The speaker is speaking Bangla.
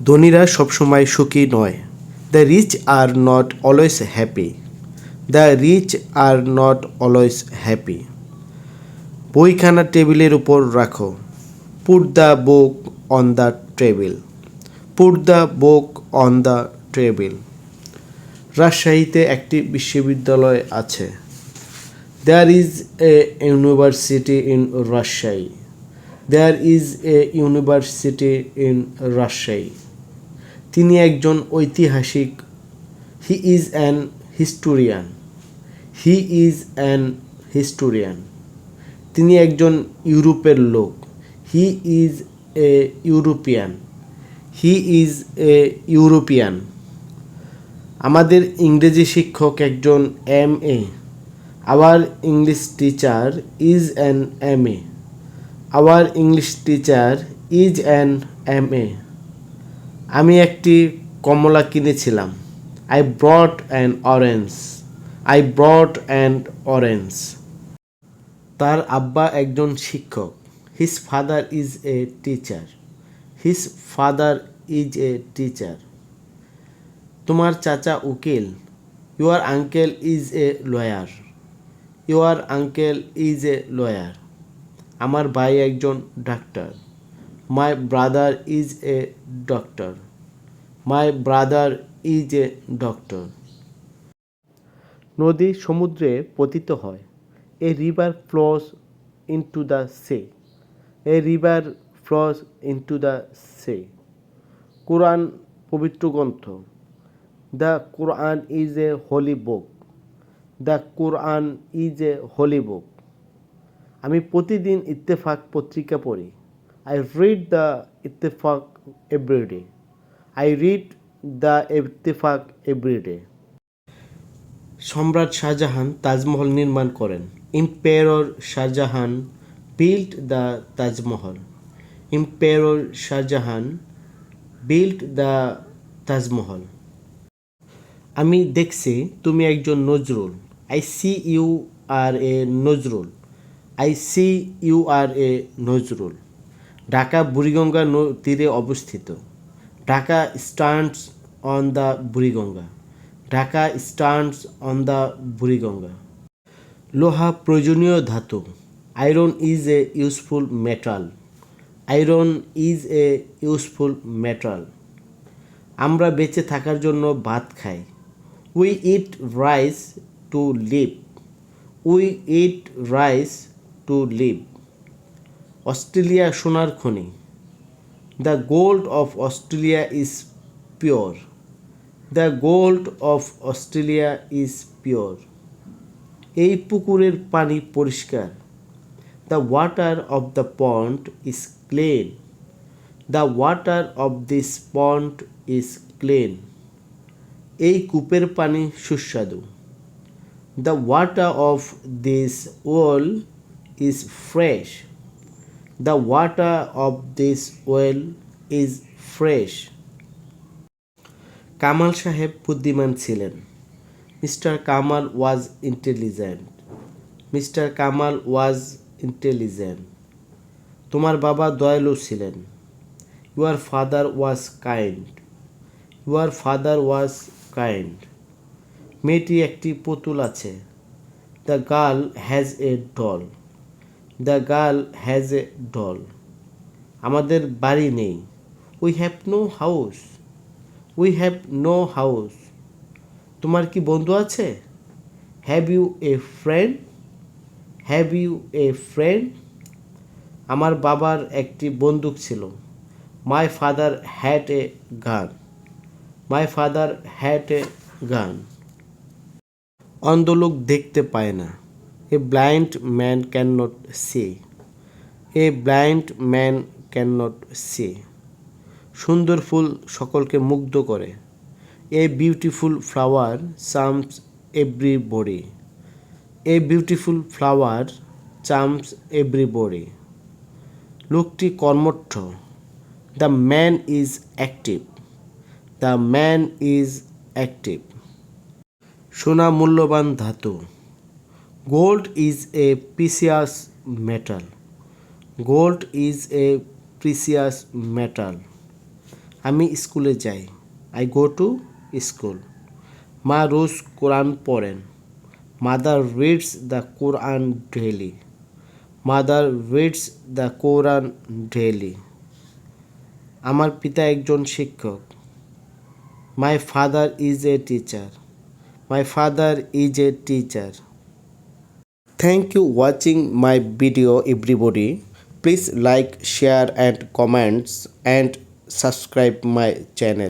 ধনীরা সবসময় সুখী নয়। The rich are not always happy. The rich are not always happy. বইখানা টেবিলের উপর রাখো। Put the book on the table. Put the book on the table. রাজশাহীতে একটি বিশ্ববিদ্যালয় আছে। There is a university in Rajshahi. There is a university in Rajshahi. তিনি একজন ঐতিহাসিক। He is an historian. He is an historian. তিনি একজন ইউরোপের লোক। He is a European. He is a European. আমাদের ইংরেজি শিক্ষক একজন MA। Our English teacher is an MA। Our English teacher is an MA। আমি একটি কমলা কিনেছিলাম। I brought an orange. I brought an orange. তার আব্বা একজন শিক্ষক। His father is a teacher. His father is a teacher. তোমার চাচা উকিল। Your uncle is a lawyer. Your uncle is a lawyer. আমার ভাই একজন doctor. My brother is a doctor. My brother is a doctor. নদী সমুদ্রে পতিত হয়। A river flows into the sea. A river flows into the sea. কোরআন পবিত্র গ্রন্থ। The Quran is a holy book. The Quran is a holy book. আমি প্রতিদিন ইত্তেফাক পত্রিকা পড়ি। I read the Ittefaq everyday. I read the Ittefaq everyday. সম্রাট শাহজাহান তাজমহল নির্মাণ করেন। Empire Shahjahan built the Taj Mahal. Empire Shahjahan built the Taj Mahal. আমি দেখছি তুমি একজন Nazrul. I see you are a Nazrul. I see you are a Nazrul. Dhaka Buriganga তীরে অবস্থিত। Dhaka stands on the Buriganga. Dhaka stands on the Buriganga. লোহা প্রয়োজনীয় ধাতু। Iron is a useful metal. Iron is a useful metal. আমরা বেঁচে থাকার জন্য ভাত খাই। We eat rice to live. We eat rice to live. Australia সোনার খনি। The gold of Australia is pure. The gold of Australia is pure. এই পুকুরের পানি পরিষ্কার। The water of the pond is clean. The water of this pond is clean. এই কূপের পানি সুস্বাদু। The water of this well is fresh. The water of this well is fresh. Kamal সাহেব বুদ্ধিমান ছিলেন। মিস্টার কামাল ওয়াজ ইন্টেলিজেন্ট। মিস্টার কামাল ওয়াজ ইন্টেলিজেন্ট। তোমার বাবা দয়ালু ছিলেন। Your father was kind. Your father was kind. মেয়েটি একটি পুতুল আছে। The girl has a doll. The girl has a doll. আমাদের বাড়ি নেই। We have no house. We have no house. তোমার কি বন্ধু আছে? Have you a friend? Have you a friend? আমার বাবার একটি বন্দুক ছিল। মাই ফাদার হ্যাড এ গান। মাই ফাদার হ্যাড এ গান। অন্ধ লোক দেখতে পায় না। A blind man can not see. A blind man can not see. সুন্দর ফুল সকলকে মুগ্ধ করে। A beautiful flower charms everybody. A beautiful flower charms everybody. লোকটি কর্মঠ। The man is active. The man is active. সোনা মূল্যবান ধাতু। Gold is a precious metal. Gold is a precious metal. আমি স্কুলে যাই। I go to school. মা রোজ কোরআন পড়েন। Mother reads the Quran daily. Mother reads the Quran daily. আমার পিতা একজন শিক্ষক। My father is a teacher. My father is a teacher. Thank you watching my video everybody. Please like, share and comments and subscribe my channel.